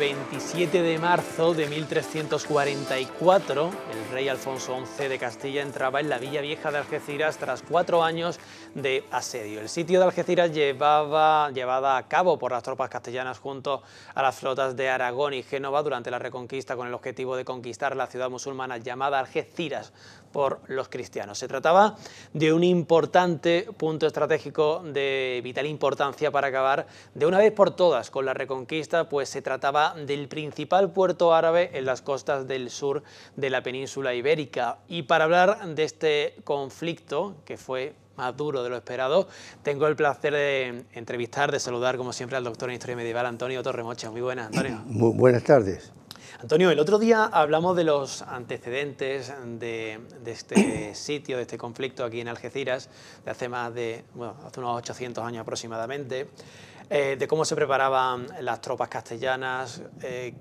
27 de marzo de 1344, el rey Alfonso XI de Castilla entraba en la Villa Vieja de Algeciras tras 4 años de asedio. El sitio de Algeciras llevada a cabo por las tropas castellanas junto a las flotas de Aragón y Génova durante la Reconquista con el objetivo de conquistar la ciudad musulmana llamada Algeciras por los cristianos. Se trataba de un importante punto estratégico de vital importancia para acabar de una vez por todas con la Reconquista, pues se trataba del principal puerto árabe en las costas del sur de la península ibérica. Y para hablar de este conflicto, que fue más duro de lo esperado, tengo el placer de entrevistar, de saludar como siempre al doctor en Historia Medieval, Antonio Torremocha. Muy buenas, Antonio. Muy buenas tardes. Antonio, el otro día hablamos de los antecedentes de este sitio, de este conflicto aquí en Algeciras, de hace hace unos 800 años aproximadamente, de cómo se preparaban las tropas castellanas,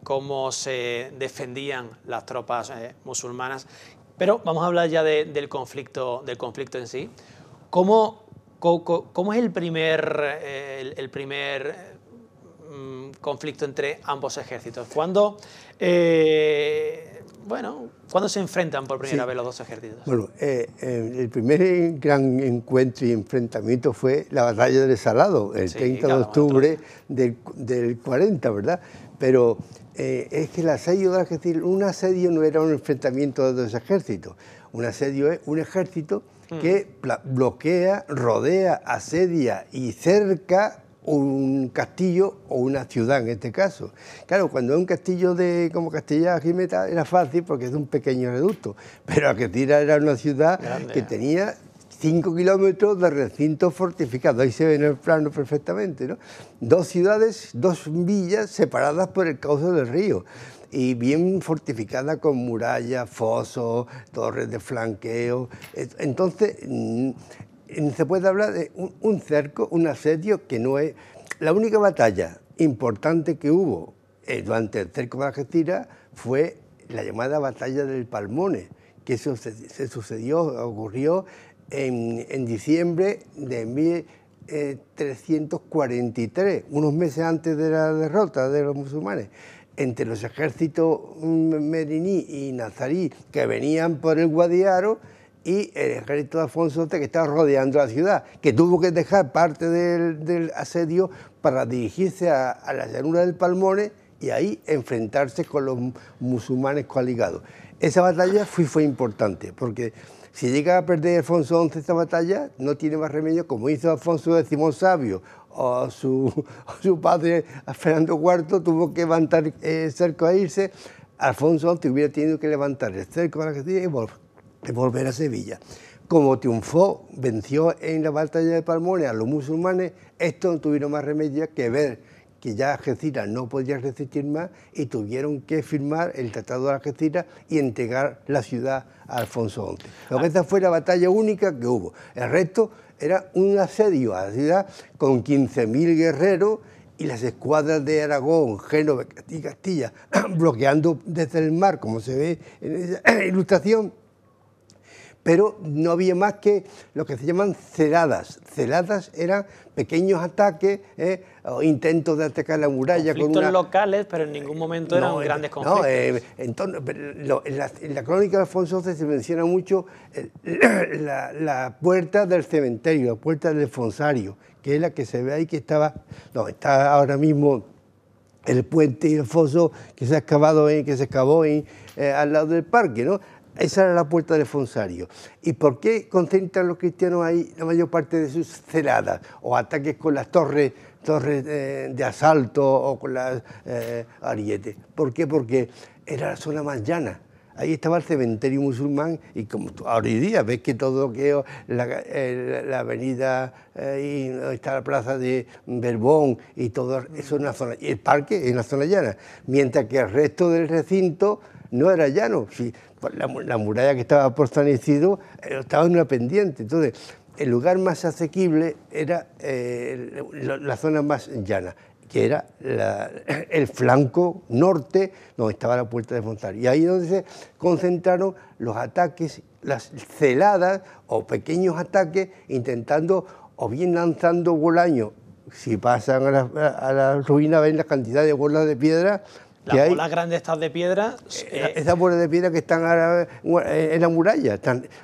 cómo se defendían las tropas musulmanas. Pero vamos a hablar ya del conflicto en sí. ¿Cómo es el primer conflicto entre ambos ejércitos? ¿Cuándo se enfrentan por primera vez los dos ejércitos? Bueno, el primer gran encuentro y enfrentamiento fue la batalla de Salado, el 30 de octubre del 40, ¿verdad? Pero es que el asedio de Algeciras, un asedio no era un enfrentamiento de dos ejércitos. Un asedio es un ejército que bloquea, rodea, asedia y cerca un castillo o una ciudad en este caso. Claro, cuando es un castillo como Castilla-Jimeta era fácil porque es un pequeño reducto, pero Algeciras era una ciudad grande, que tenía 5 kilómetros de recinto fortificado, ahí se ve en el plano perfectamente, ¿no? 2 ciudades, 2 villas separadas por el cauce del río y bien fortificada con murallas, fosos, torres de flanqueo. Entonces se puede hablar de un cerco, un asedio que no es... La única batalla importante que hubo durante el cerco de Algeciras fue la llamada batalla del Palmone, que ocurrió en diciembre de 1343, unos meses antes de la derrota de los musulmanes, entre los ejércitos meriní y nazarí que venían por el Guadiaro y el ejército de Alfonso XI que estaba rodeando la ciudad, que tuvo que dejar parte del asedio para dirigirse a la llanura del Palmone y ahí enfrentarse con los musulmanes coaligados. Esa batalla fue importante, porque si llega a perder Alfonso XI esta batalla, no tiene más remedio, como hizo Alfonso X Sabio, o su padre Fernando IV tuvo que levantar el cerco a irse. Alfonso XI hubiera tenido que levantar el cerco de Algeciras y volver a Sevilla. Como triunfó, venció en la batalla de Palmone a los musulmanes, estos no tuvieron más remedio que ver que ya Algeciras no podía resistir más y tuvieron que firmar el Tratado de Algeciras y entregar la ciudad a Alfonso XI. Esa fue la batalla única que hubo. El resto era un asedio a la ciudad con 15.000 guerreros y las escuadras de Aragón, Génova y Castilla bloqueando desde el mar, como se ve en esa ilustración. Pero no había más que lo que se llaman celadas. Celadas eran pequeños ataques o intentos de atacar la muralla. Conflictos locales, pero en ningún momento eran grandes conflictos. En la crónica de Alfonso XI se menciona mucho la puerta del cementerio, la puerta del Fonsario, que es la que se ve ahí que está ahora mismo el puente y el foso que se ha excavado al lado del parque, ¿no? Esa era la puerta del Fonsario. ¿Y por qué concentran los cristianos ahí la mayor parte de sus celadas o ataques con las torres de asalto o con las arietes? ¿Por qué? Porque era la zona más llana. Ahí estaba el cementerio musulmán y como hoy día ves que todo lo que es la avenida y está la plaza de Berbón y todo eso es una zona, y el parque es una zona llana, mientras que el resto del recinto no era llano. Sí, la muralla que estaba por San Isidro estaba en una pendiente. Entonces, el lugar más asequible era la zona más llana, que era el flanco norte, donde estaba la puerta de Fonsario. Y ahí es donde se concentraron los ataques, las celadas o pequeños ataques, intentando o bien lanzando bolaños. Si pasan a la ruina, ven la cantidad de bolas de piedra Las bolas grandes estas de piedra... Esas bolas de piedra que están ahora en la muralla,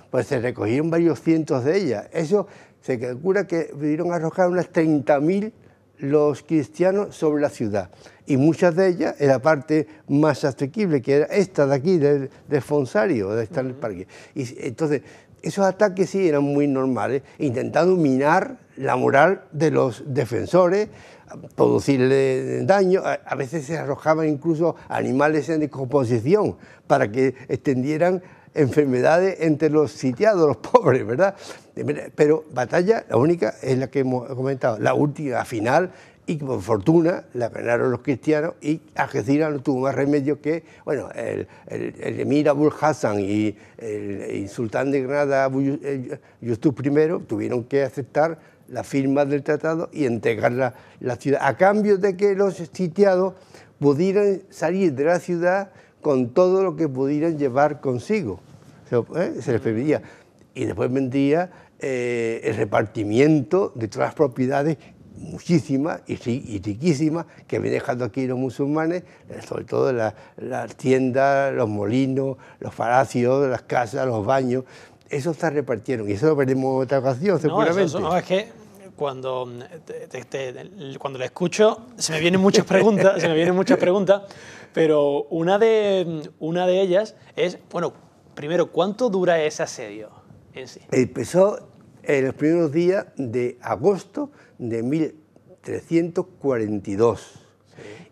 pues se recogieron varios cientos de ellas. Eso se calcula que pudieron arrojar unas 30.000 los cristianos sobre la ciudad. Y muchas de ellas en la parte más asequible, que era esta de aquí, del Fonsario, de estar en el parque. Y entonces, esos ataques sí eran muy normales, intentando minar la moral de los defensores, producirle daño. A veces se arrojaban incluso animales en descomposición para que extendieran enfermedades entre los sitiados, los pobres, ¿verdad? Pero batalla, la única es la que hemos comentado, la última final, y por fortuna la ganaron los cristianos, y Algeciras no tuvo más remedio que, bueno, el emir Abul Hassan y el sultán de Granada, Yusuf I, tuvieron que aceptar la firma del tratado y entregar la ciudad, a cambio de que los sitiados pudieran salir de la ciudad con todo lo que pudieran llevar consigo. Se les permitía. Y después vendría el repartimiento de todas las propiedades, muchísimas y riquísimas, que habían dejado aquí los musulmanes, sobre todo las tiendas, los molinos, los palacios, las casas, los baños. Eso se repartieron, y eso lo veremos en otra ocasión, seguramente. No, es que cuando le escucho se me vienen muchas preguntas, pero una de ellas es, bueno, primero, ¿cuánto dura ese asedio en sí? Empezó en los primeros días de agosto de 1342, sí,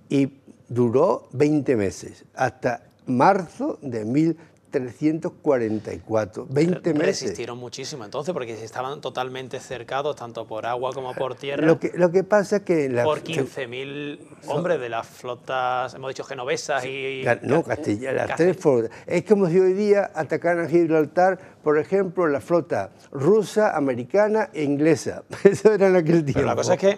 y duró 20 meses, hasta marzo de 1344, 20 meses. Resistieron muchísimo entonces, porque estaban totalmente cercados, tanto por agua como por tierra. Lo que pasa es que... por 15.000 hombres de las flotas, hemos dicho, genovesas y... No, castellanas, las tres flotas. Es como si hoy día atacaran Gibraltar, por ejemplo, la flota rusa, americana e inglesa. Eso era en aquel tiempo. Pero la cosa es que,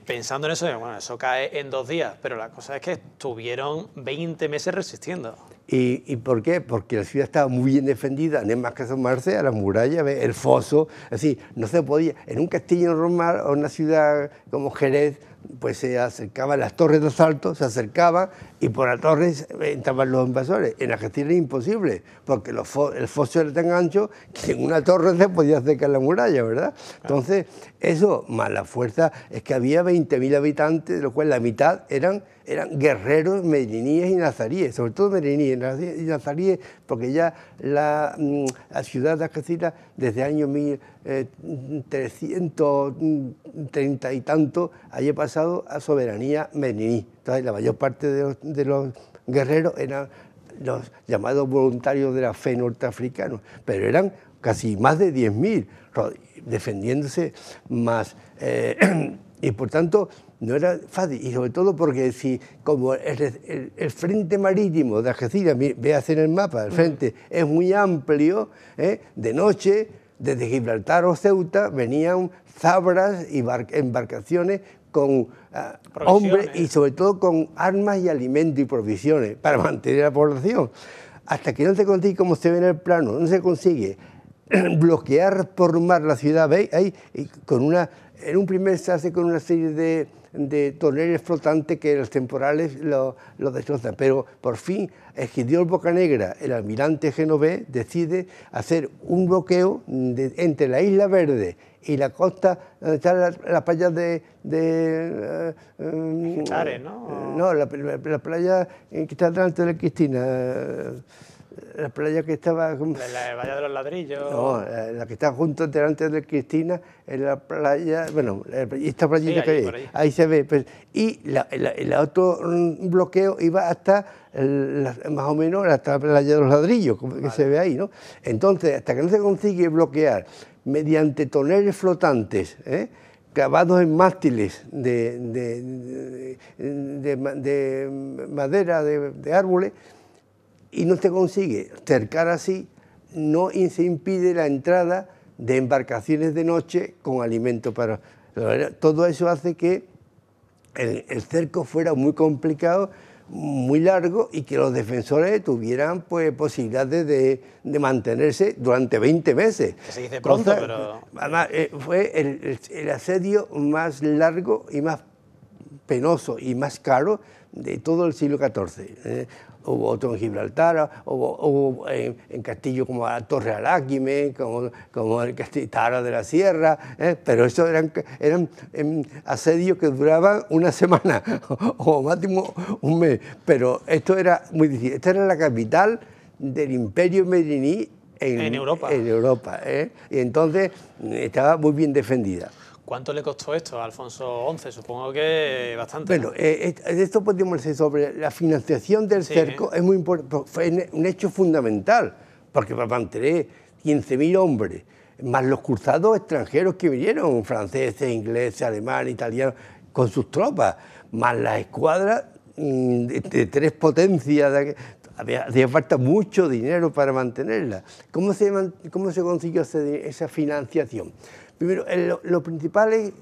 pensando en eso, bueno, eso cae en 2 días, pero la cosa es que estuvieron 20 meses resistiendo. ¿Y por qué? Porque la ciudad estaba muy bien defendida, no hay más que asomarse a la muralla, el foso, es decir, no se podía, en un castillo normal o una ciudad como Jerez, pues se acercaban las torres de asalto, se acercaban y por las torres entraban los invasores. En Algeciras era imposible, porque el foso era tan ancho que en una torre se podía acercar la muralla, ¿verdad? Entonces, eso, más la fuerza, es que había 20.000 habitantes, de los cuales la mitad eran guerreros medriníes y nazaríes, sobre todo medriníes y nazaríes, porque ya la ciudad de Algeciras, desde el año 1330 y tanto, haya pasado a soberanía medriní. Entonces, la mayor parte de los guerreros eran los llamados voluntarios de la fe norteafricanos, pero eran casi más de 10.000, defendiéndose más. Y por tanto, no era fácil, y sobre todo porque como el frente marítimo de Algeciras, ve a hacer el mapa, el frente es muy amplio, de noche, desde Gibraltar o Ceuta, venían zabras y embarcaciones con hombres y sobre todo con armas y alimentos y provisiones para mantener la población. Hasta que no se consigue, como se ve en el plano, no se consigue bloquear por mar la ciudad, ¿veis? Ahí, en un primer se hace con una serie de toneles flotantes que los temporales lo destrozan, pero por fin Esquidiol Bocanegra, el almirante genovés, decide hacer un bloqueo entre la Isla Verde y la costa, donde están las playas Chares, ¿no? No, la playa que está delante de la Cristina, la playa que estaba... La Bahía de los Ladrillos. No, la que está junto delante de Cristina, en la playa, bueno, esta playita, sí, que hay, ahí se ve. Pues, y el otro bloqueo iba hasta, más o menos, hasta la playa de los Ladrillos, como que se ve ahí, ¿no? Entonces, hasta que no se consigue bloquear mediante toneles flotantes, clavados en mástiles de madera, de árboles, y no se consigue cercar así, no se impide la entrada de embarcaciones de noche con alimento para... Todo eso hace que el cerco fuera muy complicado, muy largo, y que los defensores tuvieran pues posibilidades de mantenerse durante 20 meses. Que se dice pronto, pero... Además, fue el asedio más largo y más penoso y más caro de todo el siglo XIV. Hubo otro en Gibraltar, hubo en Castillo como la Torre Aláquime, como el Castillo Tara de la Sierra, pero eso eran asedios que duraban una semana o máximo un mes. Pero esto era muy difícil. Esta era la capital del Imperio Meriní en Europa. Y entonces estaba muy bien defendida. ¿Cuánto le costó esto a Alfonso XI? Supongo que bastante. Bueno, esto podríamos decir sobre la financiación del cerco, es muy importante, fue un hecho fundamental, porque para mantener 15.000 hombres, más los cruzados extranjeros que vinieron, franceses, ingleses, alemanes, italianos, con sus tropas, más las escuadras de tres potencias, hacía falta mucho dinero para mantenerla. ¿Cómo se consiguió esa financiación? Primero, lo principal es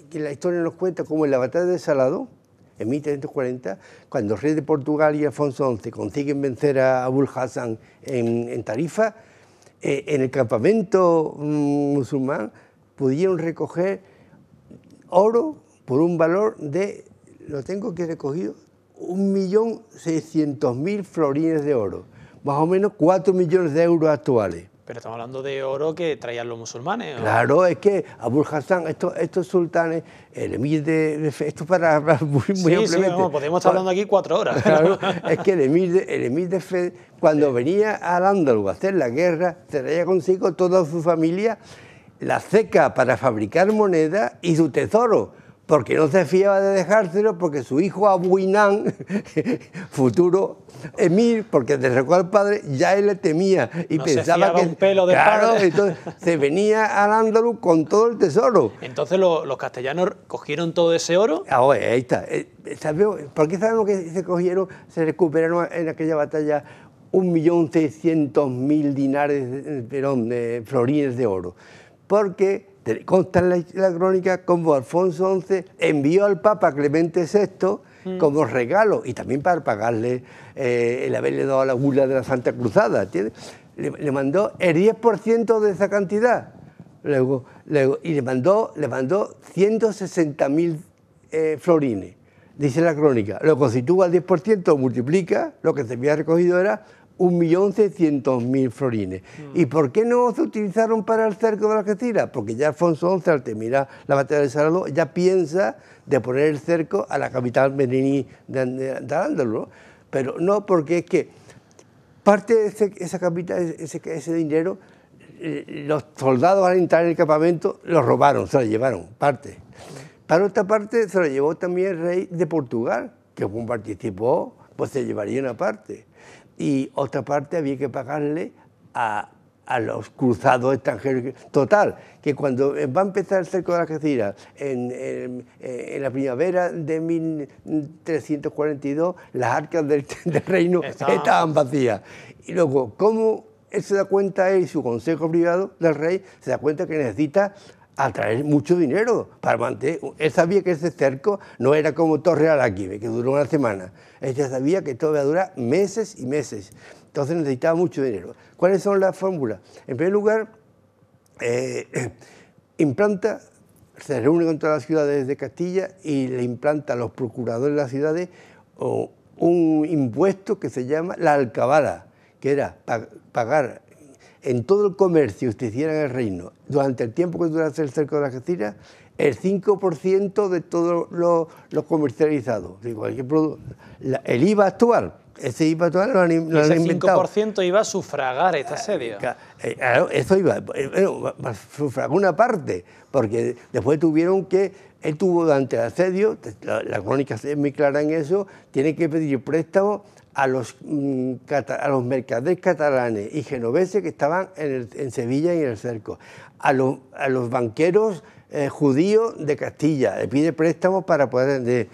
que la historia nos cuenta como en la batalla de Salado, en 1340, cuando el rey de Portugal y Alfonso XI consiguen vencer a Abul Hassan en Tarifa, en el campamento musulmán pudieron recoger oro por un valor de, lo tengo aquí recogido, 1.600.000 florines de oro, más o menos 4 millones de euros actuales. Pero estamos hablando de oro que traían los musulmanes, ¿o? Claro, es que Abul Hassan, estos sultanes, el emir esto para muy ampliamente. Sí, vamos, podemos estar hablando aquí 4 horas. Claro, es que el emir de Fez, cuando venía al Andaluz a hacer la guerra, traía consigo toda su familia la ceca para fabricar moneda y su tesoro, porque no se fiaba de dejárselo, porque su hijo Abu Inán, futuro emir, porque de recuerdo al padre, ya él le temía y no pensaba que un pelo de claro, padre. Entonces se venía al Andaluz con todo el tesoro. Entonces los castellanos cogieron todo ese oro. Ahora, ahí está. ¿Por qué sabemos que se recuperaron en aquella batalla 1.600.000 dinares, de florines de oro? Porque consta en la crónica como Alfonso XI envió al Papa Clemente VI como regalo, y también para pagarle el haberle dado la bula de la Santa Cruzada, ¿entiendes? Le mandó el 10% de esa cantidad, y le mandó 160.000 florines, dice la crónica. Luego, si tú al 10% multiplica, lo que se había recogido era 1.600.000 florines. ¿Y por qué no se utilizaron para el cerco de Algeciras? Porque ya Alfonso XI, al terminar la batalla de Salado, ya piensa de poner el cerco a la capital meriní de Al-Ándalus, ¿no? Pero no, porque es que parte de esa capital, ese dinero, los soldados al entrar en el campamento lo robaron, se lo llevaron, parte. Para otra parte se lo llevó también el rey de Portugal, que como participó, pues se llevaría una parte. Y otra parte había que pagarle a los cruzados extranjeros. Total, que cuando va a empezar el cerco de Algeciras en la primavera de 1342, las arcas del reino estaban vacías. Y luego, ¿cómo él se da cuenta, él y su consejo privado del rey, se da cuenta que necesita atraer mucho dinero para mantener? Él sabía que ese cerco no era como Torre Aláquime, que duró una semana. Él ya sabía que esto iba a durar meses y meses. Entonces necesitaba mucho dinero. ¿Cuáles son las fórmulas? En primer lugar, se reúne con todas las ciudades de Castilla y le implanta a los procuradores de las ciudades un impuesto que se llama la alcabala, que era pagar en todo el comercio que se hiciera en el reino, durante el tiempo que durase el cerco de Algeciras, el 5% de todo lo comercializado. El IVA actual, ese IVA actual lo han inventado. Ese 5% iba a sufragar este asedio. Claro, eso iba, bueno, sufragó una parte, porque después él tuvo durante el asedio, la crónica es muy clara en eso, tiene que pedir préstamo a los mercaderes catalanes y genoveses que estaban en Sevilla y en el cerco, a los banqueros judíos de Castilla, le pide préstamos para poder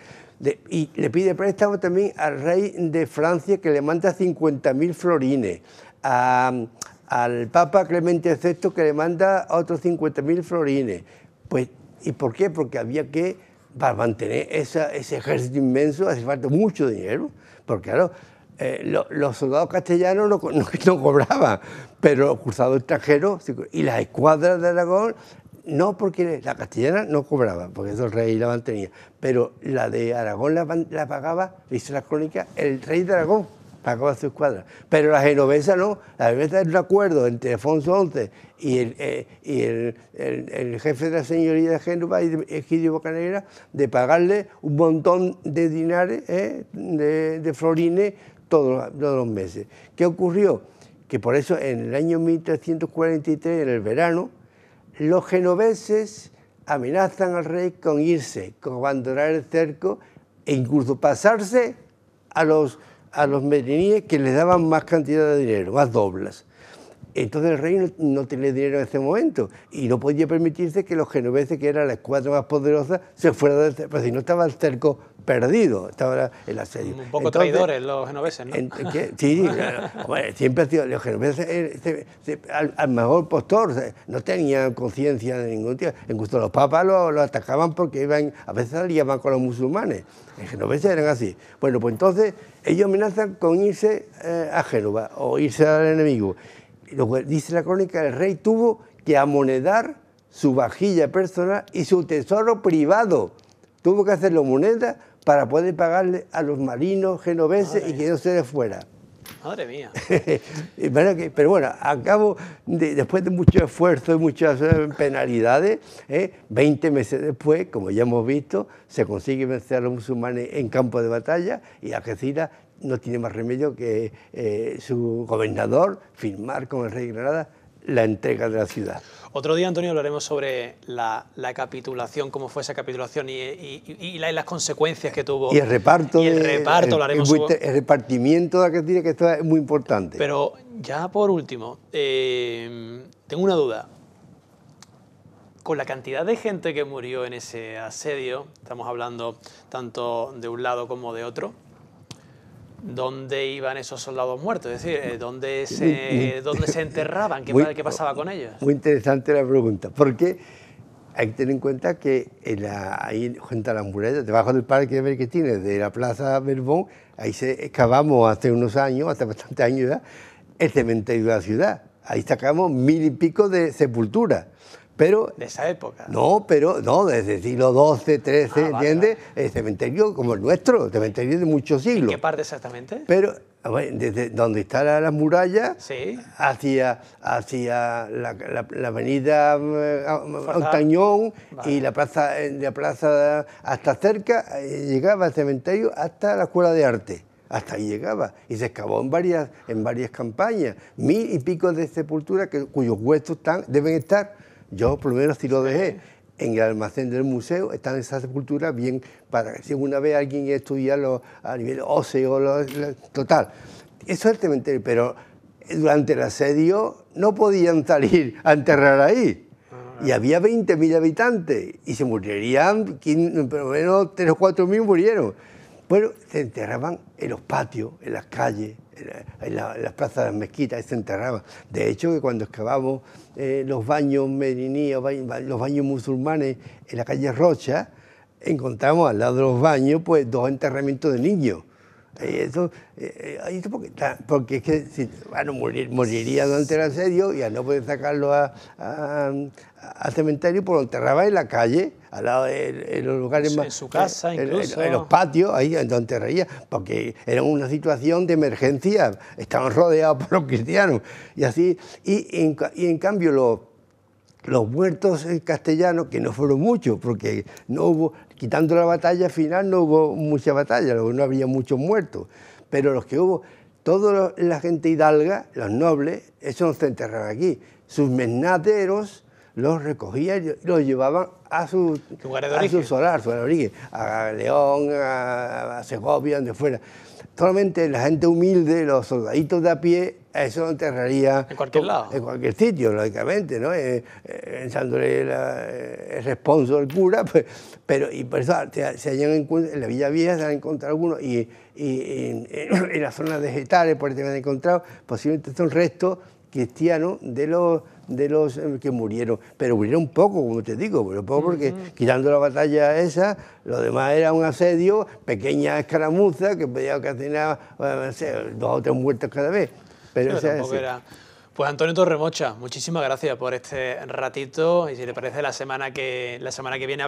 y le pide préstamo también al rey de Francia, que le manda 50.000 florines, al Papa Clemente VI, que le manda otros 50.000 florines. Pues, ¿y por qué? Porque había que, para mantener ese ejército inmenso, hace falta mucho dinero, porque claro, los soldados castellanos no cobraban, pero los cruzados extranjeros y las escuadras de Aragón No, porque la castellana no cobraba, porque eso el rey la mantenía, pero la de Aragón la pagaba, dice la crónica, el rey de Aragón pagaba su escuadra, pero la genovesa no. La genovesa es un acuerdo entre Alfonso XI y el jefe de la señoría de Génova, Egidio Bocanegra, de pagarle un montón de dinares, de florines todos los meses. ¿Qué ocurrió? Que por eso en el año 1343, en el verano, los genoveses amenazan al rey con irse, con abandonar el cerco e incluso pasarse a los meriníes, que les daban más cantidad de dinero, más doblas. Entonces el rey no tenía dinero en ese momento y no podía permitirse que los genoveses, que era la escuadra más poderosa, se fueran del cerco, pues si no estaba el cerco perdido, estaba el asedio. Un poco traidores los genoveses, ¿no? Sí, claro. Bueno, siempre han sido los genoveses, al mejor postor, no tenían conciencia de ningún tipo. Incluso los papas los atacaban porque a veces salían con los musulmanes. Los genoveses eran así. Bueno, pues entonces ellos amenazan con irse a Génova o irse al enemigo. Lo que dice la crónica, el rey tuvo que amonedar su vajilla personal y su tesoro privado. Tuvo que hacerlo moneda para poder pagarle a los marinos genoveses y que no se les fuera. Madre mía. Pero bueno, al cabo, después de mucho esfuerzo y muchas penalidades, 20 meses después, como ya hemos visto, se consigue vencer a los musulmanes en campo de batalla y Algeciras no tiene más remedio que su gobernador firmar con el rey de Granada la entrega de la ciudad. Otro día, Antonio, hablaremos sobre la capitulación, cómo fue esa capitulación y las consecuencias que tuvo. Y el reparto. Y el reparto, hablaremos sobre... El repartimiento de Algeciras, que esto es muy importante. Pero ya por último, tengo una duda. Con la cantidad de gente que murió en ese asedio, estamos hablando tanto de un lado como de otro, ¿dónde iban esos soldados muertos? Es decir, ¿dónde se enterraban? ¿Qué pasaba con ellos? Muy interesante la pregunta, porque hay que tener en cuenta que ahí junto a las murallas, debajo del parque que tiene de la Plaza Berbón, ahí excavamos hace unos años, hace bastantes años ya, el cementerio de la ciudad. Ahí sacamos 1000 y pico de sepulturas. Pero, ¿de esa época? No, desde el siglo XII, XIII, ¿entiendes? Vale. El cementerio como el nuestro, el cementerio de muchos siglos. ¿En qué parte exactamente? Pero desde donde está la muralla, sí, hacia la avenida Ontañón, vale, y la plaza hasta cerca, llegaba el cementerio hasta la Escuela de Arte. Hasta ahí llegaba y se excavó en varias campañas, 1000 y pico de sepulturas cuyos huesos deben estar. Yo, por lo menos, si lo dejé en el almacén del museo, están esas sepulturas bien para que si alguna vez alguien estudia a nivel óseo, total. Eso es el cementerio, pero durante el asedio no podían salir a enterrar ahí. Y había 20.000 habitantes y se morirían, por lo menos 3 o 4.000 murieron. Bueno, se enterraban en los patios, en las calles, en las plazas de las mezquitas, se enterraban. De hecho, que cuando excavamos los baños meriníes, los baños musulmanes en la calle Rocha, encontramos al lado de los baños pues 2 enterramientos de niños. Porque es que moriría durante el asedio y al no poder sacarlo al cementerio, pues lo enterraba en la calle, al lado de los lugares más... En su casa, incluso. En los patios, ahí donde enterraría, porque era una situación de emergencia, estaban rodeados por los cristianos. Y así, y en cambio los muertos castellanos, que no fueron muchos, porque no hubo, quitando la batalla final, no hubo mucha batalla, no había muchos muertos, pero los que hubo, toda la gente hidalga, los nobles, eso no se enterraban aquí. Sus mesnateros los recogían y los llevaban a su solar, su origen, a León, a Segovia, donde fuera. Solamente la gente humilde, los soldaditos de a pie, eso lo enterraría en cualquier lado, en cualquier sitio, lógicamente, ¿no? Echándole el responso al cura, pues, y por eso en la Villa Vieja se han encontrado algunos y en la zona de Getares, por eso se han encontrado, posiblemente son restos cristianos de los que murieron, pero murieron poco, como te digo, pero poco porque quitando la batalla esa, lo demás era un asedio, pequeñas escaramuzas que podía ocasionar 2 o 3 muertos cada vez. Pero tampoco era Pues Antonio Torremocha, muchísimas gracias por este ratito y si te parece la semana que viene